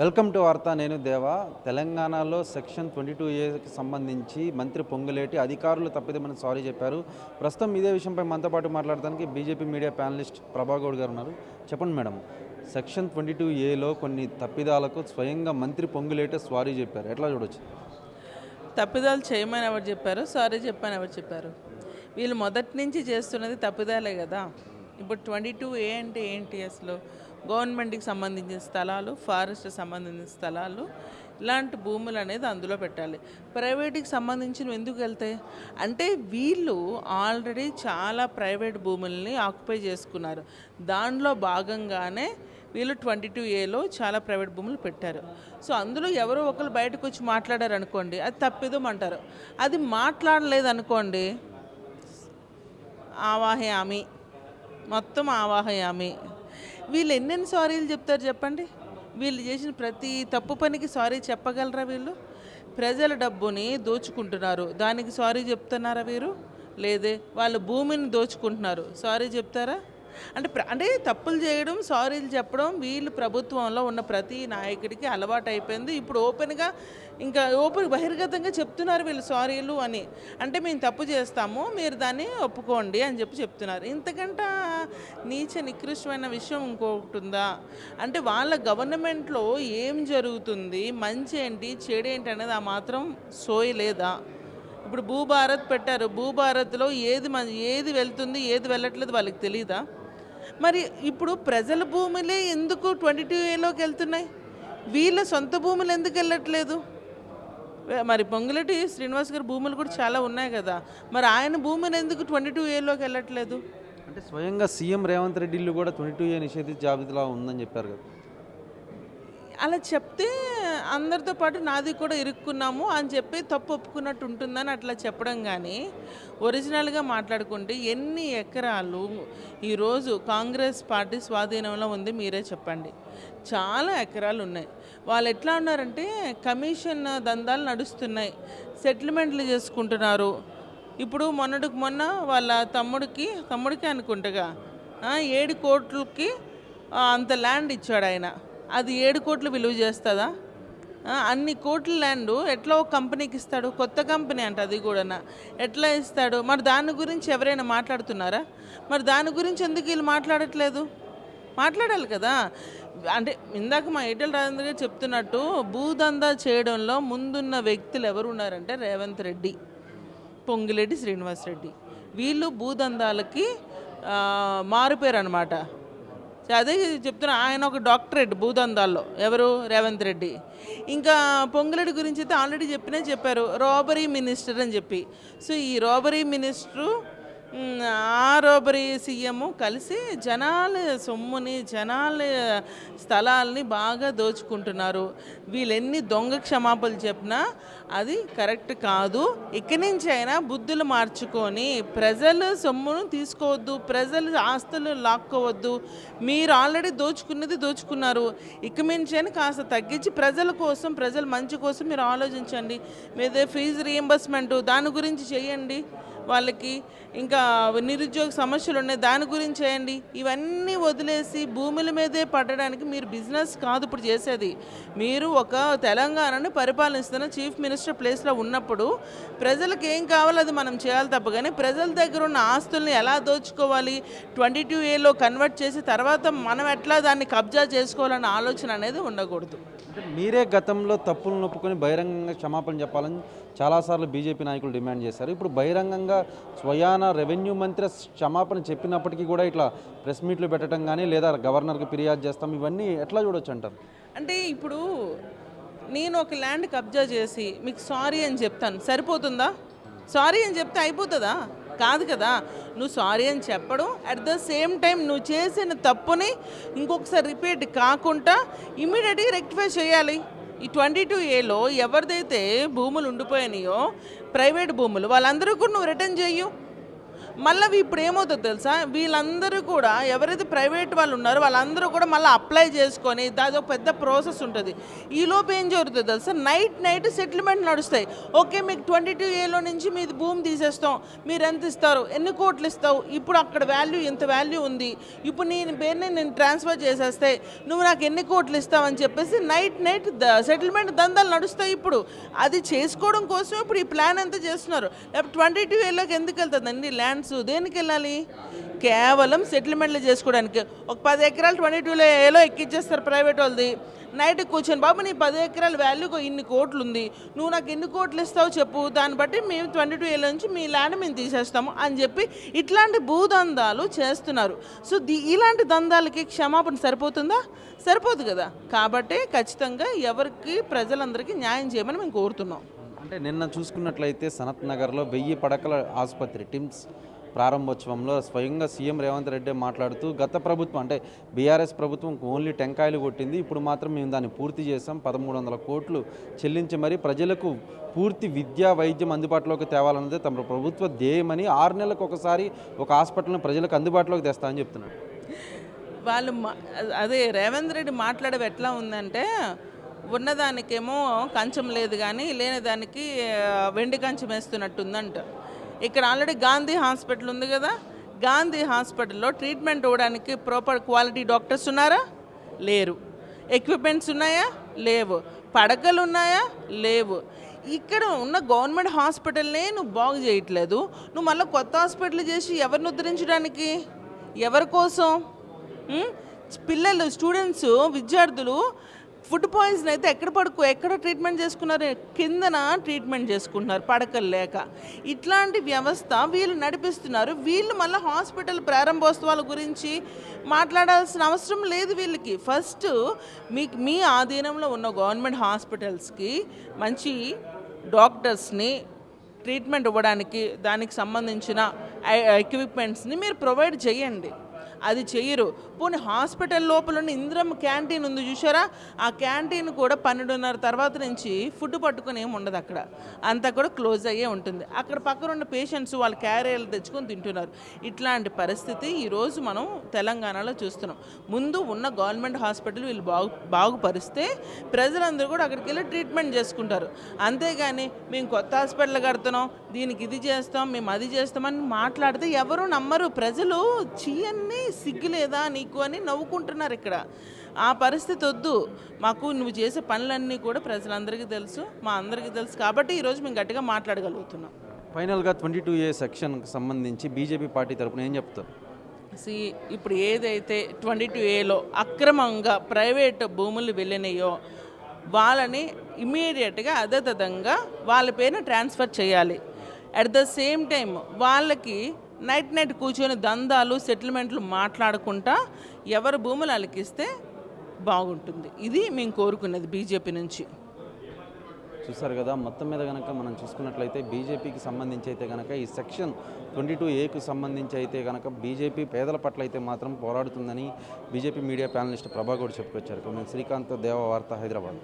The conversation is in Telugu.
వెల్కమ్ టు వార్త. నేను దేవా. తెలంగాణలో సెక్షన్ 22A సంబంధించి మంత్రి పొంగులేటి అధికారులు తప్పిదమని సారీ చెప్పారు. ప్రస్తుతం ఇదే విషయంపై మనతో పాటు మాట్లాడడానికి బీజేపీ మీడియా ప్యానలిస్ట్ ప్రభాగౌడ్ గారు ఉన్నారు. చెప్పండి మేడం, సెక్షన్ 22Aలో కొన్ని తప్పిదాలకు స్వయంగా మంత్రి పొంగులేటి సారీ చెప్పారు, ఎట్లా చూడొచ్చు? తప్పిదాలు చేయమని ఎవరు చెప్పారు, సారీ చెప్పని ఎవరు చెప్పారు? వీళ్ళు మొదటి నుంచి చేస్తున్నది తప్పిదాలే కదా. ఇప్పుడు 22A అంటే ఏంటి? అసలు గవర్నమెంట్కి సంబంధించిన స్థలాలు, ఫారెస్ట్ సంబంధించిన స్థలాలు, ఇలాంటి భూములు అనేది అందులో పెట్టాలి. ప్రైవేట్కి సంబంధించినవి ఎందుకు వెళ్తాయి అంటే వీళ్ళు ఆల్రెడీ చాలా ప్రైవేట్ భూముల్ని ఆక్యుపై చేసుకున్నారు. దానిలో భాగంగానే వీళ్ళు 22Aలో చాలా ప్రైవేట్ భూములు పెట్టారు. సో అందులో ఎవరో ఒకరు బయటకు వచ్చి మాట్లాడారు అనుకోండి, అది తప్పిదమంటారు. అది మాట్లాడలేదనుకోండి, ఆవాహయామి, మొత్తం ఆవాహయామి. వీళ్ళు ఎన్నెన్ని సారీలు చెప్తారు చెప్పండి? వీళ్ళు చేసిన ప్రతి తప్పు పనికి సారీ చెప్పగలరా వీళ్ళు? ప్రజల డబ్బుని దోచుకుంటున్నారు, దానికి సారీ చెప్తున్నారా వీరు? లేదే. వాళ్ళు భూమిని దోచుకుంటున్నారు, సారీ చెప్తారా? అంటే తప్పులు చేయడం, సారీలు చెప్పడం వీళ్ళు ప్రభుత్వంలో ఉన్న ప్రతి నాయకుడికి అలవాటు అయిపోయింది. ఇప్పుడు ఓపెన్ బహిర్గతంగా చెప్తున్నారు వీళ్ళు సారీలు అని. అంటే మేము తప్పు చేస్తాము, మీరు దాన్ని ఒప్పుకోండి అని చెప్తున్నారు. ఇంతకంటే నీచ నికృష్టమైన విషయం ఇంకొకటి ఉందా? అంటే వాళ్ళ గవర్నమెంట్లో ఏం జరుగుతుంది, మంచి ఏంటి చెడు ఏంటి అనేది ఆ మాత్రం సోయి లేదా? ఇప్పుడు భూభారత్ పెట్టారు, భూభారత్లో ఏది వెళ్తుంది ఏది వెళ్ళట్లేదు వాళ్ళకి తెలీదా? మరి ఇప్పుడు ప్రజల భూములే ఎందుకు 22Aలోకి వెళ్తున్నాయి, వీళ్ళ సొంత భూములు ఎందుకు వెళ్ళట్లేదు? మరి పొంగులేటి శ్రీనివాస్ గారి భూములు కూడా చాలా ఉన్నాయి కదా, మరి ఆయన భూములు ఎందుకు 22Aలోకి వెళ్ళట్లేదు? అంటే స్వయంగా సీఎం రేవంత్ రెడ్డి ఇల్లు కూడా 22A నిషేధిత జాబితాలో ఉందని చెప్పారు కదా. అలా చెప్తే అందరితో పాటు నాది కూడా ఇరుక్కున్నాము అని చెప్పి తప్పు ఒప్పుకున్నట్టు ఉంటుందని అట్లా చెప్పడం. కానీ ఒరిజినల్గా మాట్లాడుకుంటే ఎన్ని ఎకరాలు ఈరోజు కాంగ్రెస్ పార్టీ స్వాధీనంలో ఉంది మీరే చెప్పండి. చాలా ఎకరాలు ఉన్నాయి. వాళ్ళు ఎట్లా ఉన్నారంటే కమిషన్ దందాలు నడుస్తున్నాయి, సెటిల్మెంట్లు చేసుకుంటున్నారు. ఇప్పుడు మొన్న వాళ్ళ తమ్ముడికి అనుకుంటగా 7 కోట్లకి అంత ల్యాండ్ ఇచ్చాడు ఆయన. అది 7 కోట్లు విలువ చేస్తుందా? అన్ని కోట్ల ల్యాండ్ ఎట్లా ఒక కంపెనీకి ఇస్తాడు? కొత్త కంపెనీ అంట, అది కూడా ఎట్లా ఇస్తాడు? మరి దాని గురించి ఎవరైనా మాట్లాడుతున్నారా? మరి దాని గురించి ఎందుకు వీళ్ళు మాట్లాడట్లేదు? మాట్లాడాలి కదా. అంటే ఇందాక మా ఈటెల రాజేంద్ర గారు చెప్తున్నట్టు భూదందా చేయడంలో ముందున్న వ్యక్తులు ఎవరు ఉన్నారంటే రేవంత్ రెడ్డి, పొంగులేటి శ్రీనివాస్ రెడ్డి. వీళ్ళు భూదందాలకి మారుపేరు అనమాట. అదే చెప్తున్నా, ఆయన ఒక డాక్టరేట్ భూదందాల్లో. ఎవరు? రేవంత్ రెడ్డి. ఇంకా పొంగులేటి గురించి అయితే ఆల్రెడీ చెప్పారు, రాబరీ మినిస్టర్ అని చెప్పి. సో ఈ రాబరీ మినిస్టరు ఆ రాబరీ సీఎం కలిసి జనాల సొమ్ముని, జనాల స్థలాల్ని బాగా దోచుకుంటున్నారు. వీళ్ళెన్ని దొంగ క్షమాపణలు చెప్పినా అది కరెక్ట్ కాదు. ఇక్కడి నుంచి అయినా బుద్ధులు మార్చుకొని ప్రజల సొమ్మును తీసుకోవద్దు, ప్రజల ఆస్తులు లాక్కోవద్దు. మీరు ఆల్రెడీ దోచుకున్నారు. ఇక నుంచి అయినా కాస్త తగ్గించి ప్రజల కోసం, ప్రజల మంచి కోసం మీరు ఆలోచించండి. మీదే ఫీజు రీయింబర్స్మెంట్ దాని గురించి చేయండి. వాళ్ళకి ఇంకా నిరుద్యోగ సమస్యలు ఉన్నాయి, దాని గురించి చేయండి. ఇవన్నీ వదిలేసి భూముల మీదే పడడానికి మీరు బిజినెస్ కాదు ఇప్పుడు చేసేది. మీరు ఒక తెలంగాణను పరిపాలిస్తున్న చీఫ్ మినిస్టర్ ప్లేస్లో ఉన్నప్పుడు ప్రజలకు ఏం కావాలో అది మనం చేయాలి తప్ప, కానీ ప్రజల దగ్గర ఉన్న ఆస్తుల్ని ఎలా దోచుకోవాలి, 22Aలో కన్వర్ట్ చేసి తర్వాత మనం ఎట్లా దాన్ని కబ్జా చేసుకోవాలన్న ఆలోచన అనేది ఉండకూడదు. మీరే గతంలో తప్పులు నొప్పుకొని బహిరంగంగా క్షమాపణ చెప్పాలని చాలాసార్లు బీజేపీ నాయకులు డిమాండ్ చేశారు. ఇప్పుడు బహిరంగంగా స్వయాన రెవెన్యూ మంత్రి క్షమాపణ చెప్పినప్పటికీ కూడా ఇట్లా ప్రెస్ మీట్లు పెట్టడం కానీ, లేదా గవర్నర్కి ఫిర్యాదు చేస్తాం, ఇవన్నీ ఎట్లా చూడొచ్చు అంటారు? అంటే ఇప్పుడు నేను ఒక ల్యాండ్ కబ్జా చేసి మీకు సారీ అని చెప్తాను, సరిపోతుందా? సారీ అని చెప్తే అయిపోతుందా? కాదు కదా. నువ్వు సారీ అని చెప్పడం, అట్ ద సేమ్ టైం నువ్వు చేసిన తప్పుని ఇంకొకసారి రిపీట్ కాకుండా ఇమీడియట్గా రెక్టిఫై చేయాలి. ఈ 22Aలో ఎవరిదైతే భూములు ఉండిపోయినాయో ప్రైవేట్ భూములు, వాళ్ళందరూ కూడా నువ్వు రిటర్న్ చేయు. మళ్ళీ ఇప్పుడు ఏమవుతుందో తెలుసా, వీళ్ళందరూ కూడా ఎవరైతే ప్రైవేట్ వాళ్ళు ఉన్నారో వాళ్ళందరూ కూడా మళ్ళీ అప్లై చేసుకొని దాని ఒక పెద్ద ప్రాసెస్ ఉంటుంది. ఈలోపు ఏం జరుగుతుందో తెలుసా, నైట్ సెటిల్మెంట్ నడుస్తాయి. ఓకే, మీకు 22A నుంచి మీది భూమి తీసేస్తాం, మీరు ఎంత ఇస్తారు, ఎన్ని కోట్లు ఇస్తావు, ఇప్పుడు అక్కడ వాల్యూ ఇంత వాల్యూ ఉంది, ఇప్పుడు నేను ట్రాన్స్ఫర్ చేసేస్తే నువ్వు నాకు ఎన్ని కోట్లు ఇస్తావు అని చెప్పేసి నైట్ సెటిల్మెంట్ దందాలు నడుస్తాయి. ఇప్పుడు అది చేసుకోవడం కోసం ఇప్పుడు ఈ ప్లాన్ అంతా చేస్తున్నారు. లేకపోతే 22Aలోకి ఎందుకు వెళ్తుందండి ల్యాండ్స్, దేనికి వెళ్ళాలి? కేవలం సెటిల్మెంట్లు చేసుకోవడానికి. ఒక 10 ఎకరాలు 22Aలో ఎక్కిచ్చేస్తారు ప్రైవేట్ వాళ్ళది. నైట్ కూర్చొని, బాబు నీ 10 ఎకరాల వాల్యూ ఇన్ని కోట్లు ఉంది, నువ్వు నాకు ఎన్ని కోట్లు ఇస్తావు చెప్పు, దాన్ని బట్టి మేము 22Aలో నుంచి మీ ల్యాండ్ మేము తీసేస్తాము అని చెప్పి ఇట్లాంటి భూదందాలు చేస్తున్నారు. సో ఇలాంటి దందాలకి క్షమాపణ సరిపోతుందా? సరిపోదు కదా. కాబట్టి ఖచ్చితంగా ఎవరికి ప్రజలందరికీ న్యాయం చేయమని మేము కోరుతున్నాం. అంటే నిన్న చూసుకున్నట్లయితే సనత్ నగర్లో 1000 పడకల ఆసుపత్రి టిమ్స్ ప్రారంభోత్సవంలో స్వయంగా సీఎం రేవంత్ రెడ్డి మాట్లాడుతూ, గత ప్రభుత్వం అంటే బీఆర్ఎస్ ప్రభుత్వం ఓన్లీ టెంకాయలు కొట్టింది, ఇప్పుడు మాత్రం మేము దాన్ని పూర్తి చేసాం, 1300 కోట్లు చెల్లించి మరి ప్రజలకు పూర్తి విద్యా వైద్యం అందుబాటులోకి తేవాలన్నదే తమ ప్రభుత్వ ధ్యేయమని 6 నెలలకు ఒకసారి ఒక హాస్పిటల్ని ప్రజలకు అందుబాటులోకి తెస్తామని చెప్తున్నారు. వాళ్ళు అదే రేవంత్ రెడ్డి మాట్లాడేవి ఎట్లా ఉందంటే, ఉన్నదానికేమో కంచం లేదు కానీ లేని దానికి వెండి కంచం వేస్తున్నట్టుందంట. ఇక్కడ ఆల్రెడీ గాంధీ హాస్పిటల్ ఉంది కదా, గాంధీ హాస్పిటల్లో ట్రీట్మెంట్ ఇవ్వడానికి ప్రాపర్ క్వాలిటీ డాక్టర్స్ ఉన్నారా? లేరు. ఎక్విప్మెంట్స్ ఉన్నాయా? లేవు. పడకలు ఉన్నాయా? లేవు. ఇక్కడ ఉన్న గవర్నమెంట్ హాస్పిటల్నే నువ్వు బాగు చేయట్లేదు, నువ్వు మళ్ళీ కొత్త హాస్పిటల్ చేసి ఎవరిని ఉద్ధరించడానికి, ఎవరి కోసం? పిల్లలు, స్టూడెంట్స్, విద్యార్థులు ఫుడ్ పాయిజన్ అయితే ఎక్కడ ట్రీట్మెంట్ చేసుకున్నారు? కిందన ట్రీట్మెంట్ చేసుకుంటున్నారు పడకలు లేక. ఇట్లాంటి వ్యవస్థ వీళ్ళు నడిపిస్తున్నారు. వీళ్ళు మళ్ళీ హాస్పిటల్ ప్రారంభోత్సవాల గురించి మాట్లాడాల్సిన అవసరం లేదు వీళ్ళకి. ఫస్ట్ మీ ఆధీనంలో ఉన్న గవర్నమెంట్ హాస్పిటల్స్కి మంచి డాక్టర్స్ని, ట్రీట్మెంట్ ఇవ్వడానికి దానికి సంబంధించిన ఎక్విప్మెంట్స్ని మీరు ప్రొవైడ్ చేయండి. అది చెయ్యరు. పోనీ హాస్పిటల్ లోపల ఉన్న ఇందిరమ్మ క్యాంటీన్ ఉంది చూసారా, ఆ క్యాంటీన్ కూడా 12:30 తర్వాత నుంచి ఫుడ్ పట్టుకొని ఏమి ఉండదు అక్కడ, అంతా కూడా క్లోజ్ అయ్యే ఉంటుంది. అక్కడ పక్కన ఉన్న పేషెంట్స్ వాళ్ళ క్యారియర్లు తెచ్చుకొని తింటున్నారు. ఇట్లాంటి పరిస్థితి ఈరోజు మనం తెలంగాణలో చూస్తున్నాం. ముందు ఉన్న గవర్నమెంట్ హాస్పిటల్ వీళ్ళు బాగుపరిస్తే ప్రజలందరూ కూడా అక్కడికి వెళ్ళి ట్రీట్మెంట్ చేసుకుంటారు. అంతేగాని మేము కొత్త హాస్పిటల్ కడుతున్నాం, దీనికి ఇది చేస్తాం, మేము అది చేస్తామని మాట్లాడితే ఎవరు నమ్మరు. ప్రజలు చీయన్ని సిగ్గు లేదా నీకు అని నవ్వుకుంటున్నారు ఇక్కడ. ఆ పరిస్థితి వద్దు మాకు. నువ్వు చేసే పనులన్నీ కూడా ప్రజలందరికీ తెలుసు, మా అందరికీ తెలుసు. కాబట్టి ఈరోజు మేము గట్టిగా మాట్లాడగలుగుతున్నాం. ఫైనల్గా 22A సెక్షన్కి సంబంధించి బీజేపీ పార్టీ తరఫున ఏం చెప్తారు? ఇప్పుడు ఏదైతే 22Aలో అక్రమంగా ప్రైవేట్ భూములు వెళ్ళినాయో వాళ్ళని ఇమీడియట్గా అదేవిధంగా వాళ్ళ పేరుని ట్రాన్స్ఫర్ చేయాలి. అట్ ద సేమ్ టైం వాళ్ళకి నైట్ కూర్చొని దందాలు, సెటిల్మెంట్లు మాట్లాడుకుంటా ఎవరు భూములు అలికిస్తే బాగుంటుంది. ఇది మేము కోరుకునేది బీజేపీ నుంచి. చూసారు కదా, మొత్తం మీద కనుక మనం చూసుకున్నట్లయితే బీజేపీకి సంబంధించి అయితే కనుక ఈ సెక్షన్ 22Aకు సంబంధించి అయితే కనుక బీజేపీ పేదల పట్ల అయితే మాత్రం పోరాడుతుందని బీజేపీ మీడియా ప్యానలిస్ట్ ప్రభాగౌడ్ చెప్పుకొచ్చారు. నేను శ్రీకాంత్, దేవ వార్త, హైదరాబాద్.